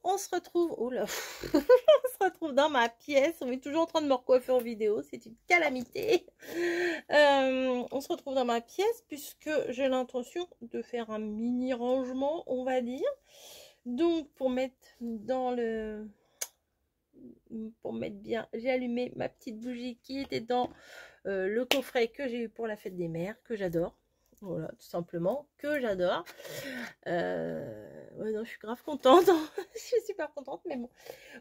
on se retrouve, oh là, on se retrouve dans ma pièce. On est toujours en train de me recoiffer en vidéo, c'est une calamité. On se retrouve dans ma pièce puisque j'ai l'intention de faire un mini rangement, on va dire. Donc pour mettre bien, j'ai allumé ma petite bougie qui était dans le coffret que j'ai eu pour la fête des mères, que j'adore. Voilà, tout simplement, que j'adore. Ouais, non, je suis grave contente. Je suis super contente, mais bon.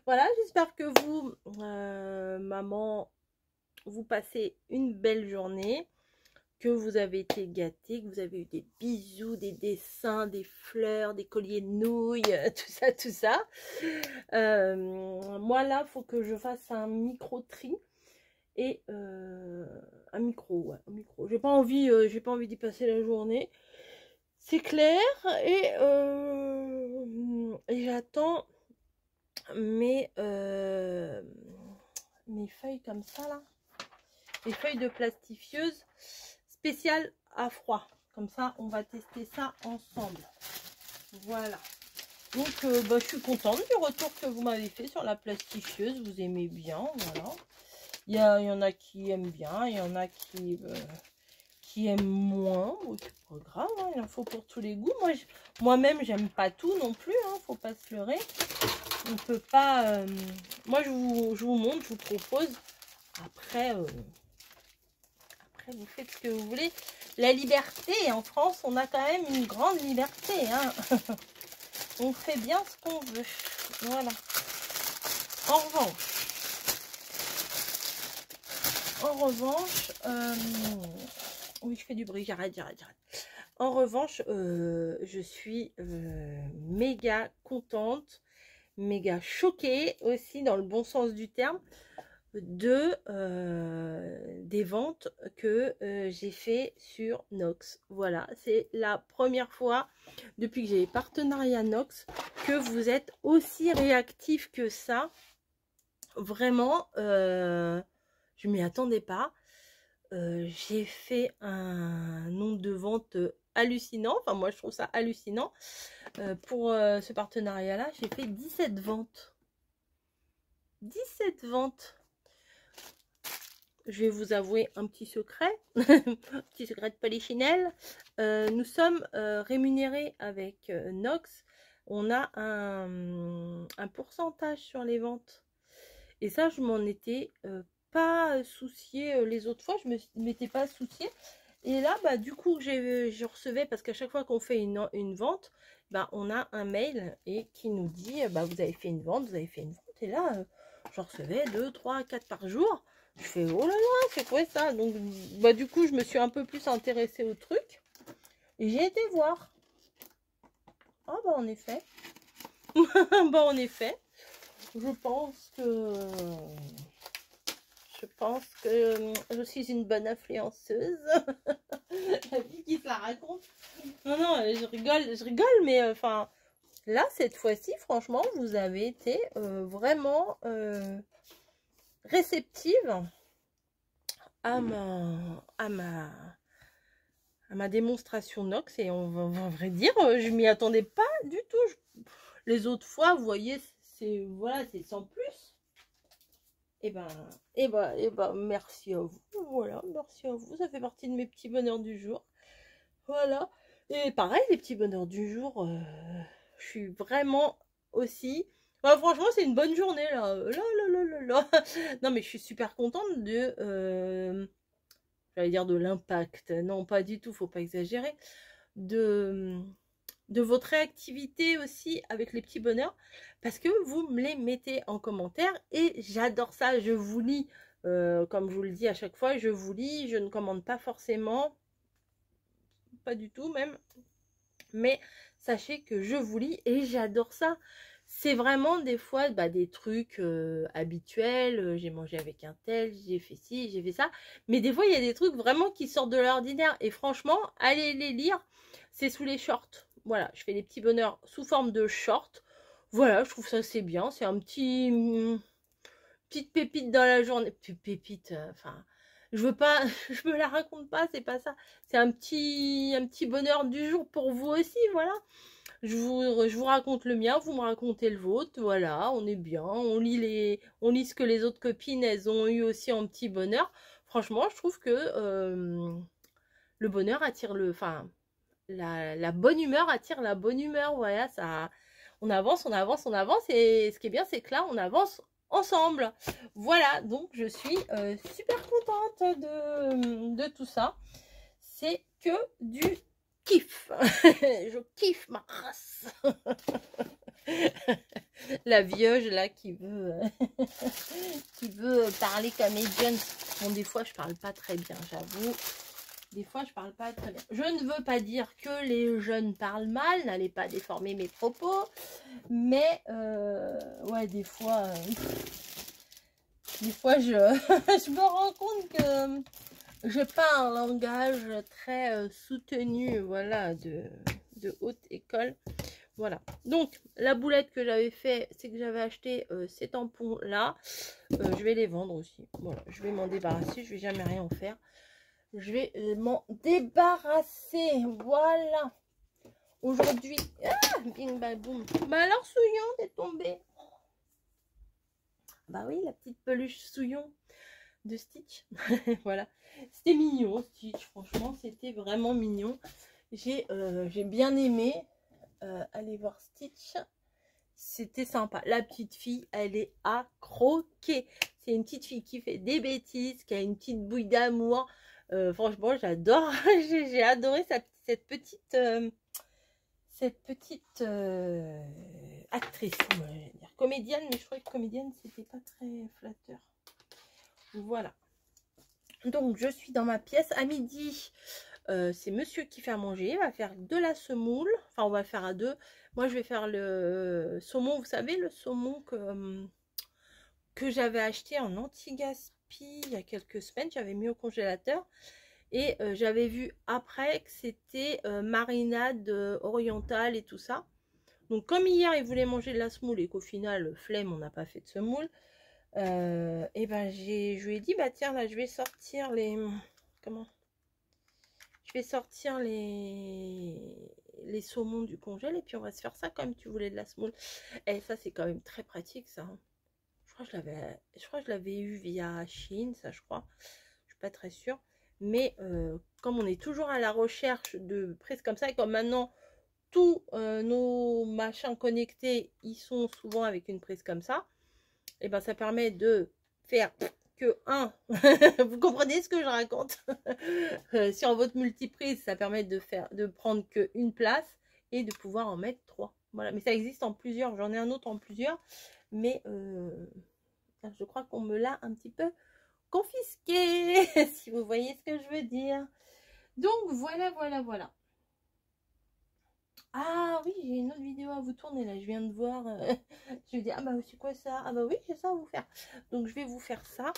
Voilà, j'espère que vous, maman, vous passez une belle journée, que vous avez été gâtés, que vous avez eu des bisous, des dessins, des fleurs, des colliers de nouilles, tout ça, tout ça. Moi, là, il faut que je fasse un micro-tri. Et un micro, ouais, un micro. J'ai pas envie d'y passer la journée, c'est clair. Et j'attends mes feuilles comme ça là, mes feuilles de plastifieuse spéciales à froid. Comme ça, on va tester ça ensemble. Voilà. Donc, je suis contente du retour que vous m'avez fait sur la plastifieuse. Vous aimez bien, voilà. Il y en a qui aiment bien, il y en a qui aiment moins. Bon, c'est pas grave, hein, il en faut pour tous les goûts. Moi-même, j'aime pas tout non plus, hein, faut pas se leurrer. On peut pas... moi, je vous montre, je vous propose. Après, vous faites ce que vous voulez. La liberté, en France, on a quand même une grande liberté. Hein. On fait bien ce qu'on veut. Voilà. En revanche, oui, je fais du bruit, j'arrête. En revanche, je suis méga contente, méga choquée aussi, dans le bon sens du terme, des ventes que j'ai fait sur Nox. Voilà, c'est la première fois depuis que j'ai partenariat Nox que vous êtes aussi réactifs que ça. Vraiment, je m'y attendais pas. J'ai fait un nombre de ventes hallucinant. Enfin, moi, je trouve ça hallucinant. Pour ce partenariat-là, j'ai fait 17 ventes. 17 ventes. Je vais vous avouer un petit secret. Petit secret de Polichinelle. Nous sommes rémunérés avec Nox. On a un pourcentage sur les ventes. Et ça, je m'en étais pas soucié les autres fois. Je m'étais pas soucié. Et là, bah, du coup, je recevais, parce qu'à chaque fois qu'on fait une vente, bah, on a un mail et qui nous dit, bah, vous avez fait une vente, vous avez fait une vente. Et là, je recevais 2, 3, 4 par jour. Je fais, oh là là, c'est quoi ça? Donc, bah, du coup, je me suis un peu plus intéressée au truc. Et j'ai été voir. Ah, bah, en effet. Bah, en effet. Je pense que je suis une bonne influenceuse. La vie qui se la raconte. Non, je rigole, mais enfin, là, cette fois-ci, franchement, vous avez été vraiment réceptive à ma démonstration Nox. Et on va vrai dire, je m'y attendais pas du tout. Les autres fois, vous voyez, voilà, c'est sans plus. Et ben, merci à vous. Voilà, merci à vous. Ça fait partie de mes petits bonheurs du jour. Voilà. Et pareil, les petits bonheurs du jour, je suis vraiment aussi... Bah, franchement, c'est une bonne journée, là. Non, mais je suis super contente j'allais dire de l'impact. Non, pas du tout, faut pas exagérer. De votre réactivité aussi avec les petits bonheurs, parce que vous me les mettez en commentaire et j'adore ça. Je vous lis, comme je vous le dis à chaque fois, je vous lis, je ne commande pas forcément, pas du tout même, mais sachez que je vous lis et j'adore ça. C'est vraiment des fois des trucs habituels, j'ai mangé avec un tel, j'ai fait ci, j'ai fait ça, mais des fois il y a des trucs vraiment qui sortent de l'ordinaire et franchement, allez les lire, c'est sous les shorts. Voilà, je fais des petits bonheurs sous forme de shorts. Voilà, je trouve ça c'est bien, c'est un petite pépite dans la journée. Pépite, enfin, je veux pas, je me la raconte pas, c'est pas ça. C'est un petit bonheur du jour pour vous aussi, voilà. Je vous raconte le mien, vous me racontez le vôtre, voilà, on est bien, on lit ce que les autres copines, elles ont eu aussi en petit bonheur. Franchement, je trouve que le bonheur attire enfin, la bonne humeur attire la bonne humeur, voilà, ça, on avance, on avance, on avance, et ce qui est bien, c'est que là, on avance ensemble. Voilà, donc je suis super contente de tout ça. C'est que du kiff. Je kiffe ma race. La vieuse là qui veut qui veut parler comédienne. Bon, des fois je parle pas très bien, j'avoue. Des fois je parle pas très bien. Je ne veux pas dire que les jeunes parlent mal, n'allez pas déformer mes propos, mais ouais, des fois je je me rends compte que j'ai pas un langage très soutenu, voilà, de haute école. Voilà. Donc, la boulette que j'avais fait, c'est que j'avais acheté ces tampons-là. Je vais les vendre aussi. Voilà, je vais m'en débarrasser. Je vais jamais rien en faire. Je vais m'en débarrasser. Voilà. Aujourd'hui, bing, bang, boum. Bah alors, Souillon, t'es tombé. Bah oui, la petite peluche Souillon de Stitch. Voilà. C'était mignon, Stitch. Franchement, c'était vraiment mignon. J'ai bien aimé. Allez voir Stitch. C'était sympa. La petite fille, elle est à croquer. C'est une petite fille qui fait des bêtises, qui a une petite bouille d'amour. Franchement, j'adore. J'ai adoré cette petite actrice, on va dire. Comédienne, mais je crois que comédienne, c'était pas très flatteur. Voilà. Donc, je suis dans ma pièce. À midi, c'est monsieur qui fait à manger. Il va faire de la semoule. Enfin, on va le faire à deux. Moi, je vais faire le saumon. Vous savez, le saumon que j'avais acheté en anti-gaspi il y a quelques semaines. J'avais mis au congélateur. Et j'avais vu après que c'était marinade orientale et tout ça. Donc, comme hier, il voulait manger de la semoule et qu'au final, flemme, on n'a pas fait de semoule. Et ben, je lui ai dit, bah tiens, là, je vais sortir les... Comment? Je vais sortir les saumons du congèle et puis on va se faire ça comme tu voulais de la semoule. Et ça, c'est quand même très pratique, ça. Hein. Je crois que je l'avais eu via Chine, ça, je crois. Je suis pas très sûre. Mais comme on est toujours à la recherche de prises comme ça, et comme maintenant, tous nos machins connectés, ils sont souvent avec une prise comme ça, et ben ça permet de faire que un. Vous comprenez ce que je raconte? Sur votre multiprise, ça permet de prendre qu'une place et de pouvoir en mettre 3. Voilà, mais ça existe en plusieurs. J'en ai un autre en plusieurs, mais je crois qu'on me l'a un petit peu confisqué, si vous voyez ce que je veux dire. Donc voilà, voilà, voilà. Ah oui, j'ai une autre vidéo à vous tourner là, je viens de voir. Je vais dire, ah bah c'est quoi ça? Ah bah oui, j'ai ça à vous faire. Donc je vais vous faire ça.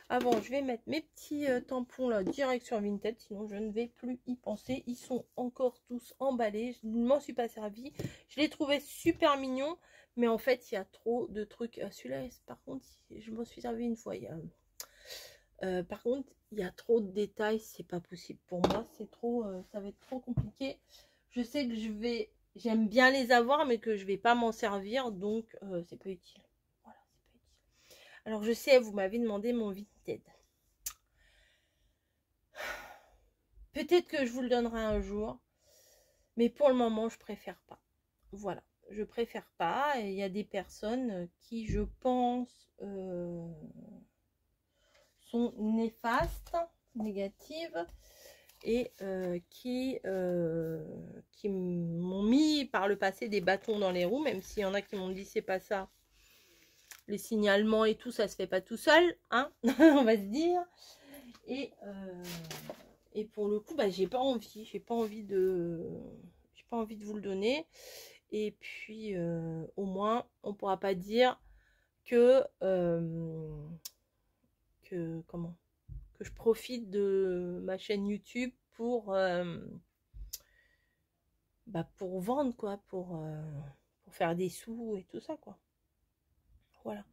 Avant, je vais mettre mes petits tampons là direct sur Vinted, sinon je ne vais plus y penser. Ils sont encore tous emballés, je ne m'en suis pas servi. Je les trouvais super mignons, mais en fait, il y a trop de trucs. Celui-là, par contre, je m'en suis servi une fois. Par contre, il y a trop de détails, c'est pas possible pour moi. C'est trop, ça va être trop compliqué. Je sais que j'aime bien les avoir, mais que je vais pas m'en servir, donc c'est pas utile. Voilà, c'est pas utile. Alors je sais, vous m'avez demandé mon Vinted. Peut-être que je vous le donnerai un jour, mais pour le moment, je préfère pas. Voilà, je préfère pas. Et il y a des personnes qui, je pense, sont néfastes, négatives, et qui m'ont mis par le passé des bâtons dans les roues, même s'il y en a qui m'ont dit c'est pas ça. Les signalements et tout, ça se fait pas tout seul, hein, on va se dire. Et pour le coup, bah, j'ai pas envie de vous le donner. Et puis au moins, on pourra pas dire que que je profite de ma chaîne YouTube pour vendre, quoi, pour faire des sous et tout ça, quoi. Voilà.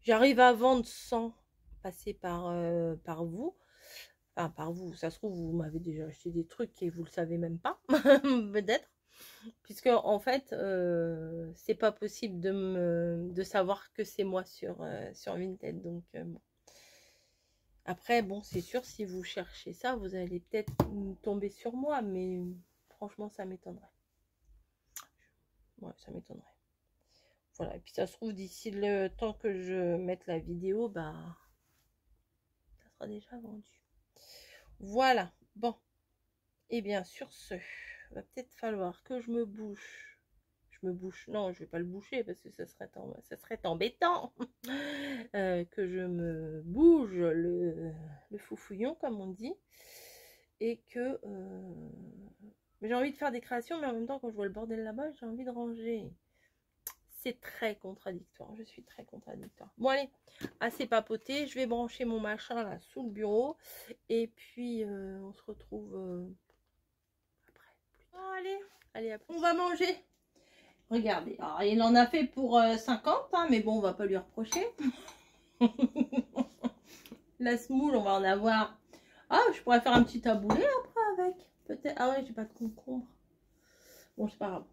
J'arrive à vendre sans passer par vous. Enfin, par vous. Ça se trouve, vous m'avez déjà acheté des trucs et vous le savez même pas, peut-être. Puisque en fait, c'est pas possible de savoir que c'est moi sur Vinted. Donc bon. Après, bon, c'est sûr, si vous cherchez ça, vous allez peut-être tomber sur moi, mais franchement, ça m'étonnerait. Ouais, ça m'étonnerait. Voilà, et puis ça se trouve, d'ici le temps que je mette la vidéo, bah, ça sera déjà vendu. Voilà, bon. Et bien, sur ce, va peut-être falloir que je me bouche. Non, je vais pas le boucher parce que ça serait embêtant. Que je me bouge le foufouillon, comme on dit. Et que j'ai envie de faire des créations, mais en même temps, quand je vois le bordel là-bas, j'ai envie de ranger. C'est très contradictoire. Je suis très contradictoire. Bon, allez, assez papoté. Je vais brancher mon machin là sous le bureau. Et puis, on se retrouve après. Bon, allez, après. On va manger. Regardez, alors il en a fait pour 50, hein, mais bon, on va pas lui reprocher. La semoule, on va en avoir. Ah, je pourrais faire un petit taboulé après avec. Peut-être. Ah ouais, j'ai pas de concombre. Bon, c'est pas grave.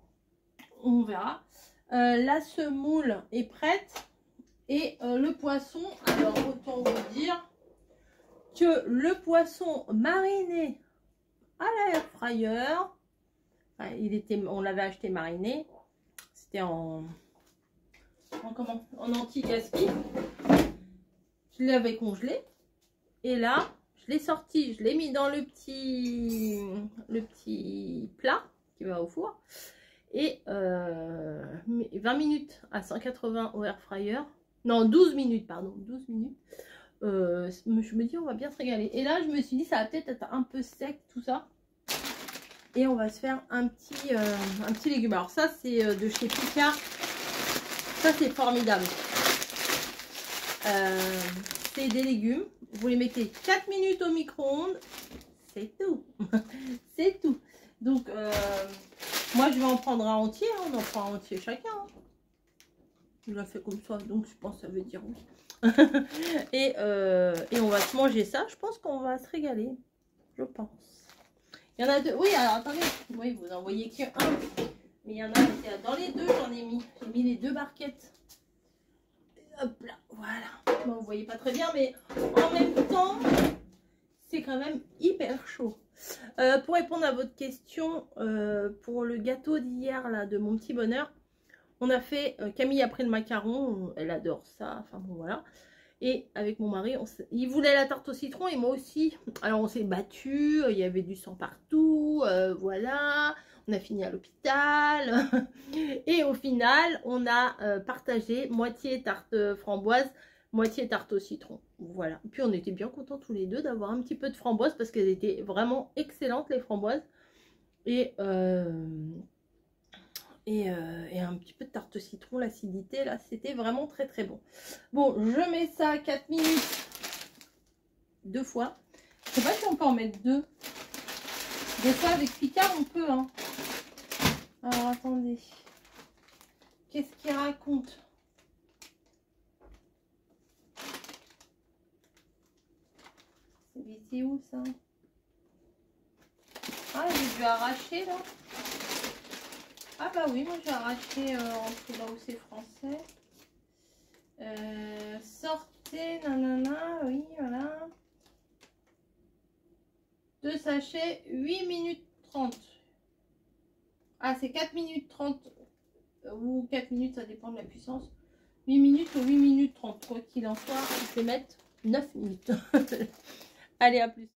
On verra. La semoule est prête. Et le poisson, alors autant vous dire que le poisson mariné à l'air fryer, enfin, on l'avait acheté mariné. C'était en anti-gaspi. Je l'avais congelé. Et là, je l'ai sorti. Je l'ai mis dans le petit plat qui va au four. Et 20 minutes à 180 au air fryer. Non, 12 minutes, pardon. 12 minutes. Je me dis, on va bien se régaler. Et là, je me suis dit, ça va peut-être être un peu sec, tout ça. Et on va se faire un petit légume. Alors ça, c'est de chez Picard. Ça, c'est formidable. C'est des légumes. Vous les mettez 4 minutes au micro-ondes. C'est tout. C'est tout. Donc, moi, je vais en prendre un entier. Hein. On en prend un entier chacun. Hein. Je l'ai fait comme ça. Donc, je pense que ça veut dire oui. et on va se manger ça. Je pense qu'on va se régaler. Je pense. Il y en a deux. Oui, alors attendez. Oui, vous en voyez qu'un. Mais il y en a dans les deux, j'en ai mis. J'ai mis les deux barquettes. Hop là, voilà. Bon, vous voyez pas très bien, mais en même temps, c'est quand même hyper chaud. Pour répondre à votre question, pour le gâteau d'hier, là, de mon petit bonheur, on a fait, Camille a pris le macaron, elle adore ça, enfin bon, voilà. Et avec mon mari, il voulait la tarte au citron et moi aussi. Alors on s'est battu, il y avait du sang partout, voilà. On a fini à l'hôpital. Et au final, on a partagé moitié tarte framboise, moitié tarte au citron. Voilà. Puis on était bien contents tous les deux d'avoir un petit peu de framboise parce qu'elles étaient vraiment excellentes, les framboises. Et un petit peu de tarte au citron, l'acidité, là, c'était vraiment très très bon. Bon, je mets ça à 4 minutes 2 fois. Je sais pas si on peut en mettre 2. Des fois, avec Picard, on peut, hein. Alors, attendez. Qu'est-ce qu'il raconte? C'est où, ça? Ah, j'ai dû arracher, là. Ah bah oui, moi j'ai arraché entre là où c'est français. Sortez, nanana, oui, voilà. 2 sachets, 8 minutes 30. Ah, c'est 4 minutes 30 ou 4 minutes, ça dépend de la puissance. 8 minutes ou 8 minutes 30. Quoi qu'il en soit, je vais mettre 9 minutes. Allez, à plus.